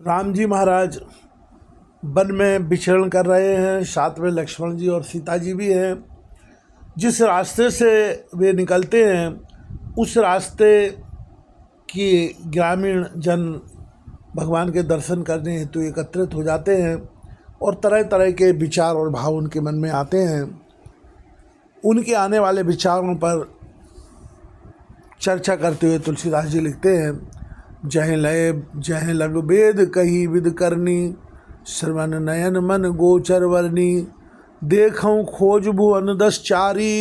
राम जी महाराज one में विचरण कर रहे हैं, साथ में लक्ष्मण जी और सीता जी भी हैं। जिस रास्ते से वे निकलते हैं उस रास्ते की ग्रामीण जन भगवान के दर्शन करने हेतु एकत्रित हो जाते हैं और तरह तरह के विचार और भाव उनके मन में आते हैं। उनके आने वाले विचारों पर चर्चा करते हुए तुलसीदास जी लिखते हैं, जह लय जह लग वेद कही विद करनी, श्रवण नयन मन गोचर वर्णी, देखऊँ खोज भुवन 10 चारी,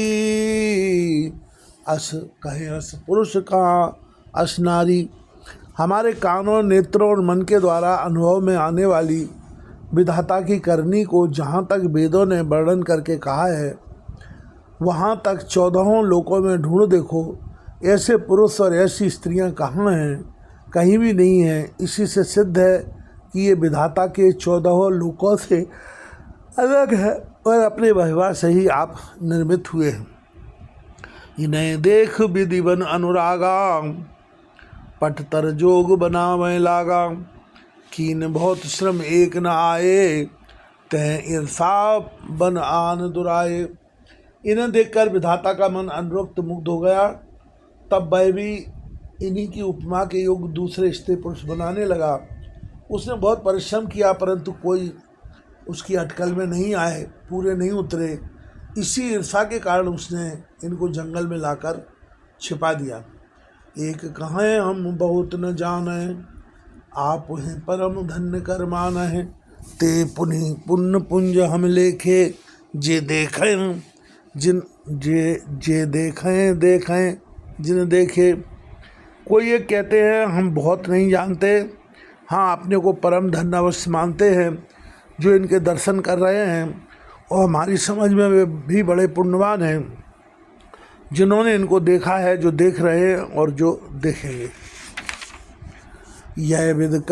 अस कहे अस पुरुष कहाँ अस नारी। हमारे कानों, नेत्रों और मन के द्वारा अनुभव में आने वाली विधाता की करनी को जहाँ तक वेदों ने वर्णन करके कहा है वहाँ तक 14 लोकों में ढूंढ देखो, ऐसे पुरुष और ऐसी स्त्रियाँ कहाँ हैं? कहीं भी नहीं है। इसी से सिद्ध है कि ये विधाता के 14 लोकों से अलग है और अपने महिमा से ही आप निर्मित हुए हैं। इन्हें देख विधिवन अनुरागा, पट तर जोग बनावे लागा, कीन बहुत श्रम एक न आए, तह ईर्षा बन आन दुराए। इन्हें देखकर विधाता का मन अनुरक्त मुग्ध हो गया। तब वह भी इन्हीं की उपमा के योग दूसरे स्त्री पुरुष बनाने लगा। उसने बहुत परिश्रम किया परंतु कोई उसकी अटकल में नहीं आए, पूरे नहीं उतरे। इसी ईर्षा के कारण उसने इनको जंगल में लाकर छिपा दिया। एक कहें हम बहुत न जाने, आप हैं परम धन्य कर माना है, ते पुनि पुण्य पुंज हम लेखे, जे देखें जिन जे देखें जिन देखे। कोई ये कहते हैं हम बहुत नहीं जानते, हाँ अपने को परम धन्य अवश्य मानते हैं जो इनके दर्शन कर रहे हैं, और हमारी समझ में वे भी बड़े पुण्यवान हैं जिन्होंने इनको देखा है, जो देख रहे हैं और जो देखेंगे। यह विद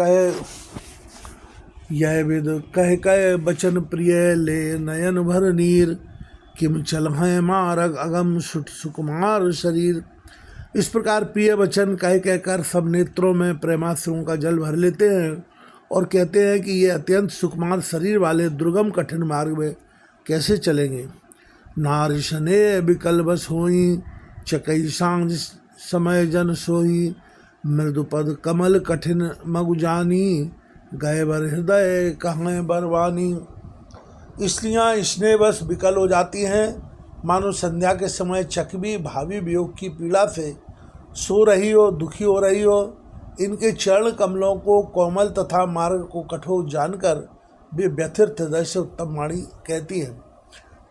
कह बचन प्रिय ले नयन भर नीर, किम चल हैं मारग अगम सुकुमार शरीर। इस प्रकार प्रिय वचन कह कहकर सब नेत्रों में प्रेमाश्रुओं का जल भर लेते हैं और कहते हैं कि ये अत्यंत सुकुमार शरीर वाले दुर्गम कठिन मार्ग में कैसे चलेंगे। नारिशने विकल बस होई, चकई सांझ समय जन सोई, मृदुपद कमल कठिन मगु जानी, गए बर हृदय कहाँ बरवानी। स्त्रियाँ स्नेह बस विकल हो जाती हैं, मानो संध्या के समय चकवी भावी वियोग की पीड़ा से सो रही हो, दुखी हो रही हो। इनके चरण कमलों को कोमल तथा मार्ग को कठोर जानकर वे व्यथित हृदय से उत्तम वाणी कहती हैं।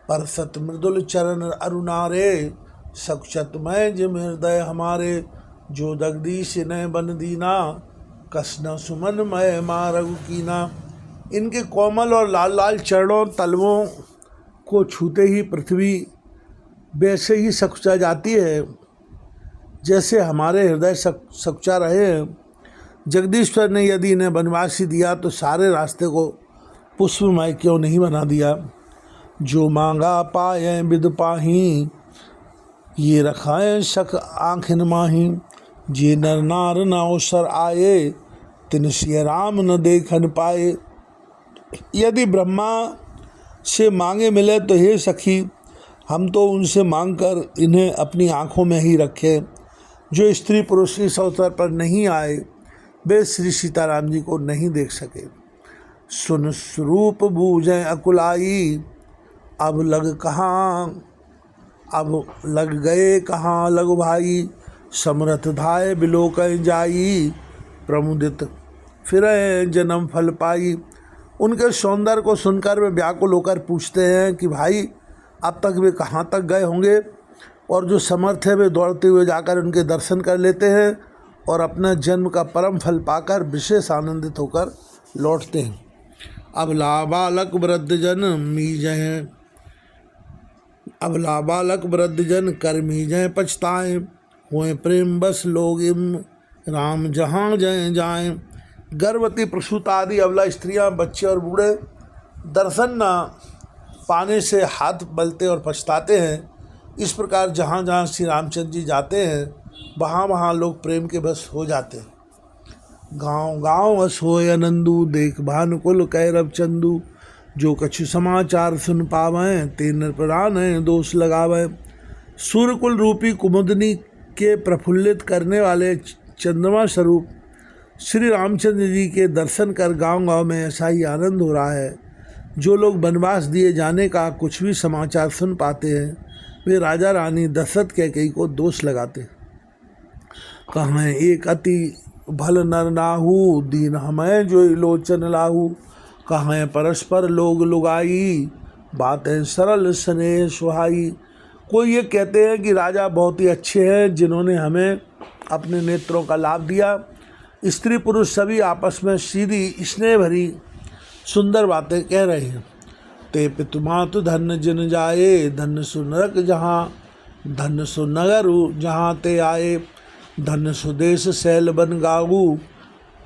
पर सत मृदुल चरण अरुणारे, सक्षतमय जिम हृदय हमारे, जो जगदीश ने बन दीना, कसना सुमन मय मारगु कीना। इनके कोमल और लाल लाल चरणों तलवों को छूते ही पृथ्वी वैसे ही सकुचा जाती है जैसे हमारे हृदय सकुचा रहे हैं। जगदीश्वर ने यदि इन्हें वनवासी दिया तो सारे रास्ते को पुष्पमय क्यों नहीं बना दिया। जो मांगा पाए विद पाही, ये रखाएं शक आँखिन माही, जे नर नार न अवसर आए, तिन सिय राम न देखन पाए। यदि ब्रह्मा से मांगे मिले तो हे सखी, हम तो उनसे मांगकर इन्हें अपनी आँखों में ही रखें। जो स्त्री पुरुष इस अवसर पर नहीं आए वे श्री सीताराम जी को नहीं देख सके। सुन स्वरूप बूझें अकुलाई, अब लग गए कहाँ लघु भाई, समरथ धाय बिलोक जाई, प्रमुदित फिर जन्म फल पाई। उनके सौंदर्य को सुनकर वे व्याकुल होकर पूछते हैं कि भाई अब तक वे कहाँ तक गए होंगे, और जो समर्थ है वे दौड़ते हुए जाकर उनके दर्शन कर लेते हैं और अपना जन्म का परम फल पाकर विशेष आनंदित होकर लौटते हैं। अब लाबालक वृद्धजन कर मीजें पछताएं, हुए प्रेम बस लोग इम राम जहाँ जय जाएं। गर्भवती प्रसूता आदि अबला स्त्रियां, बच्चे और बूढ़े दर्शन न पाने से हाथ मलते और पछताते हैं। इस प्रकार जहाँ जहाँ श्री रामचंद्र जी जाते हैं वहाँ वहाँ लोग प्रेम के बस हो जाते हैं। गाँव गाँव असोय नंदू, देख भानुकुल कैरव चंदू। जो कछु समाचार सुन पावें, ते नर प्राण दोष लगावें। सूर्यकुल रूपी कुमुदनी के प्रफुल्लित करने वाले चंद्रमा स्वरूप श्री रामचंद्र जी के दर्शन कर गांव गांव में ऐसा ही आनंद हो रहा है। जो लोग वनवास दिए जाने का कुछ भी समाचार सुन पाते हैं, वे राजा रानी दशरथ कैकेयी को दोष लगाते हैं। कहाँ एक अति भल नर नाहू, दीन हमें जो लोचन लाहू। कहाँ परस्पर लोग लुगाई, बातें सरल स्नेह सुहाई। कोई ये कहते हैं कि राजा बहुत ही अच्छे हैं, जिन्होंने हमें अपने नेत्रों का लाभ दिया। स्त्री पुरुष सभी आपस में सीधी स्नेह भरी सुंदर बातें कह रहे हैं। ते पितुमातु धन्य जिन जाए, धन्य सुनरक जहाँ, धन्य सुनगर जहाँ ते आए। धन्य सुदेश शैल बन गाऊ,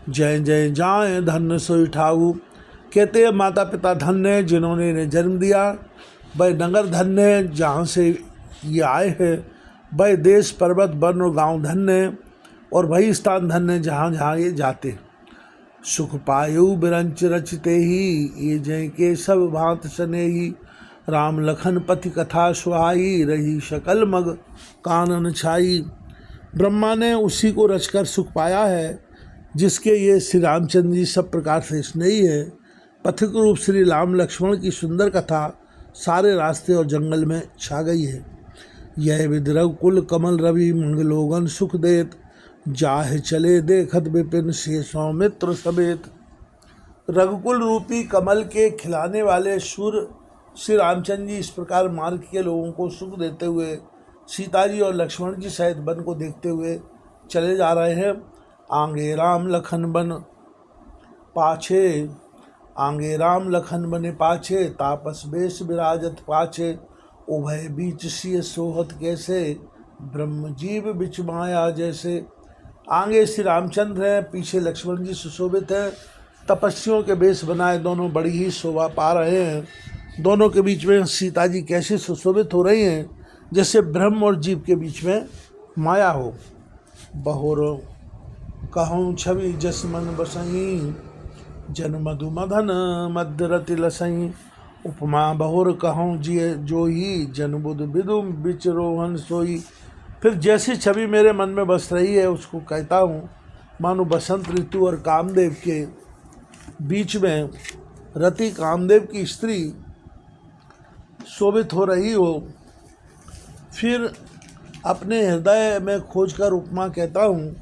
जय जय जाए धन्य सोई ठाऊ। कहते हैं माता पिता धन्य है जिन्होंने इन्हें जन्म दिया, वह नगर धन्य है जहाँ से ये आए हैं, वह देश पर्वत वन और गाँव धन्य है, और वही स्थान धन्य है जहाँ जहाँ ये जाते हैं। सुख पायु बिरंच रचते ही, ये जय के सब भांत सने ही। राम लखन पति कथा सुहाई, रही शकल मग कानन छाई। ब्रह्मा ने उसी को रचकर सुख पाया है, जिसके ये श्री रामचंद्र जी सब प्रकार से स्नेही है। पथिक रूप श्री राम लक्ष्मण की सुंदर कथा सारे रास्ते और जंगल में छा गई है। यह विद रघुकुल कमल रवि, मंगलोगन सुख देत। जाहे चले देखत विपिन, से सौमित्र समेत। रघुकुल रूपी कमल के खिलाने वाले सूर्य श्री रामचंद्र जी इस प्रकार मार्ग के लोगों को सुख देते हुए सीता जी और लक्ष्मण जी सहित वन को देखते हुए चले जा रहे हैं। आंगे राम लखन बन पाछे, आंगे राम लखन बने पाछे। तापस बेश विराजत पाछे, उभय बीच सिय सोहत कैसे। ब्रह्म जीव बिच माया जैसे। आगे श्री रामचंद्र हैं, पीछे लक्ष्मण जी सुशोभित हैं। तपस्वियों के वेश बनाए दोनों बड़ी ही शोभा पा रहे हैं। दोनों के बीच में सीता जी कैसे सुशोभित हो रही हैं, जैसे ब्रह्म और जीव के बीच में माया हो। बहोर कहूँ छवि जस मन बसई, जन मधु मदन मध्य रति लसई। उपमा बहोर कहूँ जिय जोई, जन बुध विदु बिच रोहन सोई। फिर जैसी छवि मेरे मन में बस रही है उसको कहता हूँ, मानो बसंत ऋतु और कामदेव के बीच में रति कामदेव की स्त्री शोभित हो रही हो। फिर अपने हृदय में खोजकर उपमा कहता हूँ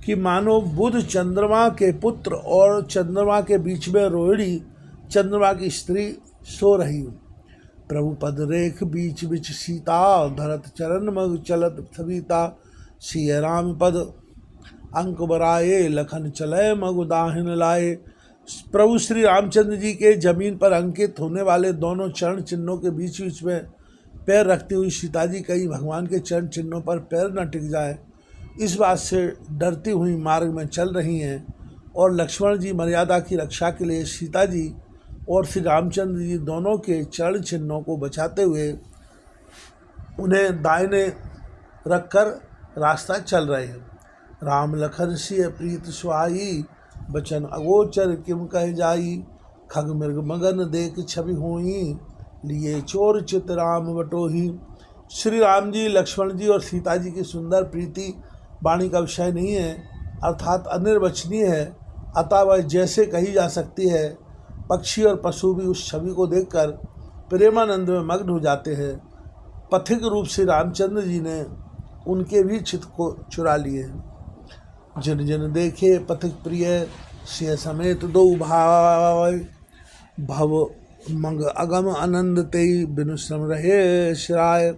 कि मानो बुध चंद्रमा के पुत्र और चंद्रमा के बीच में रोहिणी चंद्रमा की स्त्री सो रही हूँ। प्रभु पद रेख बीच बिच सीता, धरत चरण मग चलत सविता। सिय राम पद अंक बराए, लखन चलय मग दाहिन लाए। प्रभु श्री रामचंद्र जी के जमीन पर अंकित होने वाले दोनों चरण चिन्हों के बीच बीच में पैर रखती हुई सीता जी कहीं भगवान के चरण चिन्हों पर पैर न टिक जाए, इस बात से डरती हुई मार्ग में चल रही हैं। और लक्ष्मण जी मर्यादा की रक्षा के लिए सीता जी और श्री रामचंद्र जी दोनों के चरण चिन्हों को बचाते हुए उन्हें दाहिने रखकर रास्ता चल रहे हैं। राम लखन सिय प्रीत सुहाई, बचन अगोचर किम कह जाई। खग मृग मगन देख छवि होई, लिए चोर चित राम बटोही। श्री राम जी, लक्ष्मण जी और सीता जी की सुंदर प्रीति वाणी का विषय नहीं है, अर्थात अनिर्वचनीय है, अतः वह जैसे कही जा सकती है। पक्षी और पशु भी उस छवि को देखकर प्रेमानंद में मग्न हो जाते हैं। पथिक रूप से रामचंद्र जी ने उनके भी चित्त को चुरा लिए हैं। जिन जिन देखे पथिक प्रिय, सिय समेत दो भाई। भव मंग अगम आनंद तेई, बिनु श्रम रहे शिराय।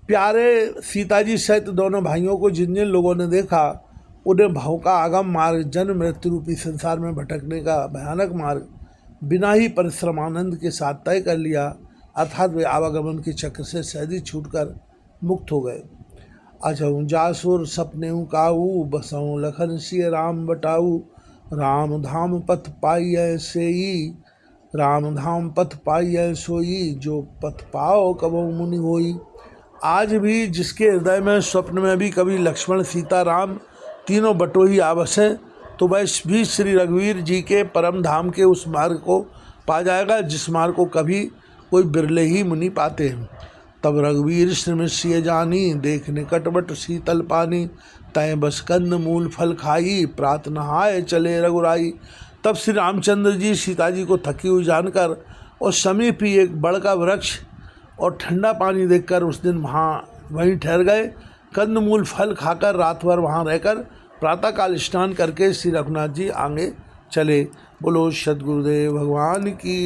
प्यारे सीता जी सहित दोनों भाइयों को जिन जिन लोगों ने देखा, उन्हें भव का आगम मार्ग, जन्म मृत्यु रूपी संसार में भटकने का भयानक मार्ग बिना ही परिश्रम आनंद के साथ तय कर लिया, अर्थात वे आवागमन के चक्र से सहज ही छूटकर मुक्त हो गए। अजहूँ जासुर सपने काऊ, बसऊँ लखन सिय राम बटाऊ। राम धाम पथ पाई सेई, राम धाम पथ पाई सोई। जो पथ पाओ कबो मुनि होई। आज भी जिसके हृदय में स्वप्न में भी कभी लक्ष्मण सीता राम तीनों बटोही आवस हैं, तो वह भी श्री रघुवीर जी के परम धाम के उस मार्ग को पा जाएगा जिस मार्ग को कभी कोई बिरले ही मुनि पाते हैं। तब रघुवीर श्रीमत सिय जानी, देख निकटवट शीतल पानी, तय बस कंद मूल फल खाई, प्रात नहाय चले रघुराई। तब श्री रामचंद्र जी सीता जी को थकी हुई जानकर और समीप ही एक बड़ का वृक्ष और ठंडा पानी देखकर उस दिन वहीं ठहर गए। कंदमूल फल खाकर रात भर वहाँ रहकर प्रातःकाल स्नान करके श्री रघुनाथ जी आगे चले। बोलो सद्गुरुदेव भगवान की।